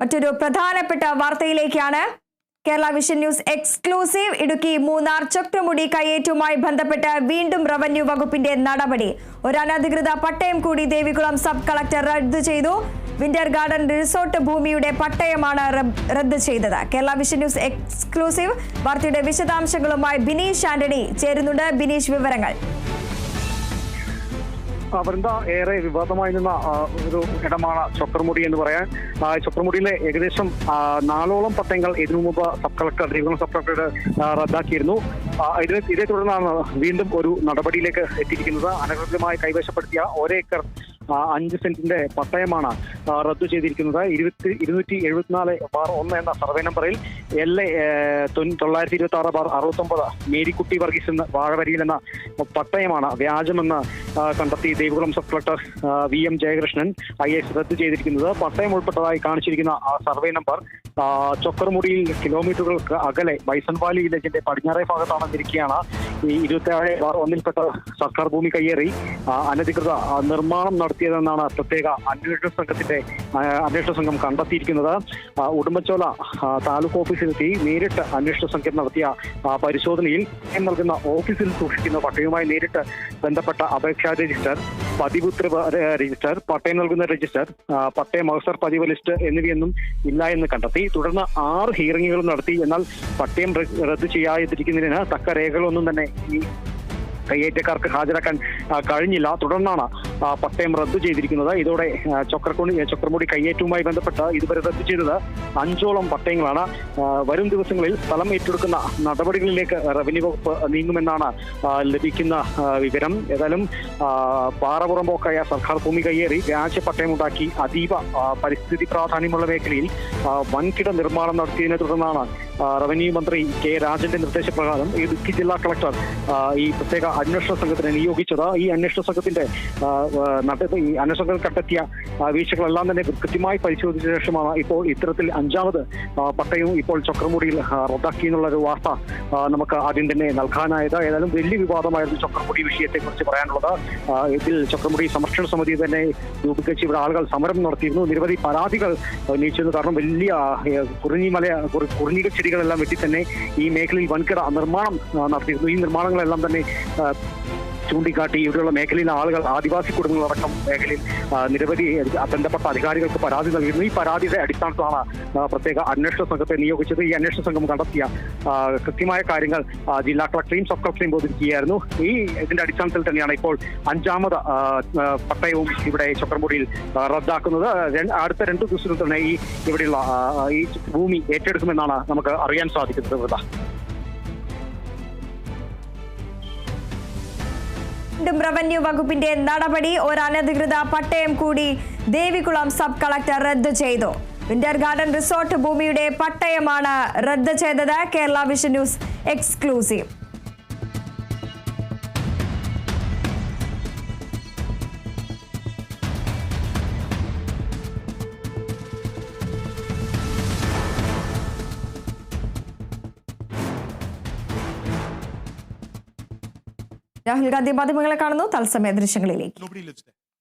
മറ്റൊരു പ്രധാനപ്പെട്ട വാർത്തയിലേക്കാണ്. Kerala vision news exclusive. Idukki Munnar Chokramudi കയ്യേറ്റവുമായി ബന്ധപ്പെട്ട് വീണ്ടും റവന്യൂ വകുപ്പിന്റെ നടപടി. ഒരു അനധികൃത പട്ടയം കൂടി ദേവികുളം സബ് കളക്ടർ റദ്ദു ചെയ്തു. വിന്റർ ഗാർഡൻ റിസോർട്ട് ഭൂമിയുടെ പട്ടയമാണ് റദ്ദു ചെയ്തത്. കേരള വിഷൻ ന്യൂസ് എക്സ്ക്ലൂസീവ് വാർത്തയുടെ വിശദാംശങ്ങളുമായി ബിനീഷ് ആന്റണി ചേരുന്നുണ്ട്. ബിനീഷ്, വിവരങ്ങൾ. വൃന്ദ, ഏറെ വിവാദമായി നിന്ന ഒരു ഇടമാണ് ചൊക്രമുടി എന്ന് പറയാൻ. ചൊക്രമുടിയിലെ ഏകദേശം 4ഓളം പട്ടയങ്ങൾ ഇതിനു മുമ്പ് sub collector Devikulam sub collector റദ്ദാക്കിയിരുന്നു. ഇതേ തുടർന്നാണ് വീണ്ടും ഒരു നടപടിയിലേക്ക് എത്തിയിരിക്കുന്നത്. അനധികൃതമായി കൈവശപ്പെടുത്തിയ 1 ഏക്കർ 5 സെന്റിന്റെ പട്ടയമാണ് റദ്ദു ചെയ്തിരിക്കുന്നത്. 274/1 എന്ന സർവേ നമ്പറിൽ LA 926/69 മേരിക്കുട്ടി വർഗീസ് എന്ന വാഴവരിയിൽ എന്ന പട്ടയമാണ് വ്യാജമെന്ന് കണ്ടെത്തി Devikulam sub collector VM Jayakrishnan IAS റദ്ദു ചെയ്തിരിക്കുന്നത്. പട്ടയം ഉൾപ്പെട്ടതായി കാണിച്ചിരിക്കുന്ന സർവേ നമ്പർ ചൊക്രമുടിയിൽ കിലോമീറ്ററുകൾക്ക് അകലെ ബൈസൺ വാലി വില്ലേജിന്റെ പടിഞ്ഞാറേ ഭാഗത്താണെന്നിരിക്കുകയാണ്. ഈ 27/1 സർക്കാർ ഭൂമി കയ്യേറി അനധികൃത നിർമ്മാണം നടത്തിയതെന്നാണ് പ്രത്യേക അന്വേഷണ സംഘം കണ്ടെത്തിയിരിക്കുന്നത്. ഉടുമ്പൻചോല താലൂക്ക് ഓഫീസിലെത്തി നേരിട്ട് അന്വേഷണ സംഘം നടത്തിയ പരിശോധനയിൽ നൽകുന്ന ഓഫീസിൽ സൂക്ഷിക്കുന്ന പട്ടയവുമായി നേരിട്ട് ബന്ധപ്പെട്ട അപേക്ഷാ രജിസ്റ്റർ, പതിവുത്തരവ് രജിസ്റ്റർ, പട്ടയം നൽകുന്ന രജിസ്റ്റർ, പട്ടയം അവസർ പതിവ് ലിസ്റ്റ് എന്നിവയൊന്നും ഇല്ല എന്ന് കണ്ടെത്തി. തുടർന്ന് 6 ഹിയറിങ്ങുകൾ നടത്തി. എന്നാൽ പട്ടയം റദ്ദു ചെയ്യാതിരിക്കുന്നതിന് തക്ക രേഖകളൊന്നും തന്നെ ഈ കയ്യേറ്റക്കാർക്ക് ഹാജരാക്കാൻ കഴിഞ്ഞില്ല. തുടർന്നാണ് പട്ടയം റദ്ദു ചെയ്തിരിക്കുന്നത്. ഇതോടെ ചൊക്രമുടി കയ്യേറ്റവുമായി ബന്ധപ്പെട്ട് ഇതുവരെ റദ്ദു ചെയ്തത് 5ഓളം പട്ടയങ്ങളാണ്. വരും ദിവസങ്ങളിൽ സ്ഥലം ഏറ്റെടുക്കുന്ന നടപടികളിലേക്ക് റവന്യൂ വകുപ്പ് നീങ്ങുമെന്നാണ് ലഭിക്കുന്ന വിവരം. ഏതായാലും പാറപുറമ്പോക്കായ സർക്കാർ ഭൂമി കയ്യേറി വ്യാജ പട്ടയമുണ്ടാക്കി അതീവ പരിസ്ഥിതി പ്രാധാന്യമുള്ള മേഖലയിൽ വൻകിട നിർമ്മാണം നടത്തിയതിനെ തുടർന്നാണ് റവന്യൂ മന്ത്രി K. രാജന്റെ നിർദ്ദേശപ്രകാരം ഇടുക്കി ജില്ലാ കളക്ടർ ഈ പ്രത്യേക അന്വേഷണ സംഘത്തിനെ നിയോഗിച്ചത്. ഈ അന്വേഷണ സംഘത്തിന്റെ അന്വേഷണങ്ങൾ കണ്ടെത്തിയ വീഴ്ചകളെല്ലാം തന്നെ കൃത്യമായി പരിശോധിച്ച ശേഷമാണ് ഇപ്പോൾ ഇത്തരത്തിൽ 5ാമത് പട്ടയവും ഇപ്പോൾ ചൊക്രമുടിയിൽ റദ്ദാക്കി എന്നുള്ളൊരു വാർത്ത നമുക്ക് ആദ്യം തന്നെ നൽകാനായത്. ഏതായാലും വലിയ വിവാദമായിരുന്നു ചൊക്രമുടി വിഷയത്തെക്കുറിച്ച് പറയാനുള്ളത്. ഇതിൽ ചൊക്രമുടി സംരക്ഷണ സമിതി തന്നെ രൂപീകരിച്ച് ഇവിടെ ആളുകൾ സമരം നടത്തിയിരുന്നു. നിരവധി പരാതികൾ ഉന്നയിച്ചിരുന്നു. കാരണം വലിയ കുറിഞ്ഞിക ചെടികളെല്ലാം വെട്ടി തന്നെ ഈ മേഖലയിൽ വൻകിട നിർമ്മാണം നടത്തിയിരുന്നു. ഈ നിർമ്മാണങ്ങളെല്ലാം തന്നെ ചൂണ്ടിക്കാട്ടി ഇവിടെയുള്ള മേഖലയിലെ ആളുകൾ, ആദിവാസി കുടുംബങ്ങളടക്കം മേഖലയിൽ നിരവധി ബന്ധപ്പെട്ട അധികാരികൾക്ക് പരാതി നൽകിയിരുന്നു. ഈ പരാതിയുടെ അടിസ്ഥാനത്തിലാണ് പ്രത്യേക അന്വേഷണ സംഘത്തെ നിയോഗിച്ചത്. ഈ അന്വേഷണ സംഘം കണ്ടെത്തിയ കൃത്യമായ കാര്യങ്ങൾ ജില്ലാ കളക്ടറെയും സബ് കളക്ടറെയും ബോധിപ്പിക്കുകയായിരുന്നു. ഇതിന്റെ അടിസ്ഥാനത്തിൽ തന്നെയാണ് ഇപ്പോൾ 5ാമത് പട്ടയവും ഇവിടെ ചൊക്രമുടിയിൽ റദ്ദാക്കുന്നത്. അടുത്ത 2 ദിവസത്തിൽ തന്നെ ഇവിടെയുള്ള ഈ ഭൂമി ഏറ്റെടുക്കുമെന്നാണ് നമുക്ക് അറിയാൻ സാധിക്കുന്നത്. റവന്യൂ വകുപ്പിന്റെ നടപടി. ഒരു അനധികൃത പട്ടയം കൂടി ദേവികുളം സബ് കളക്ടർ റദ്ദു ചെയ്തു. വിന്റർ ഗാർഡൻ റിസോർട്ട് ഭൂമിയുടെ പട്ടയമാണ് റദ്ദു ചെയ്തത്. Kerala vision news exclusive. Rahul Gandhi മാധ്യമങ്ങളെ കാണുന്നു. തത്സമയ ദൃശ്യങ്ങളിലേക്ക്.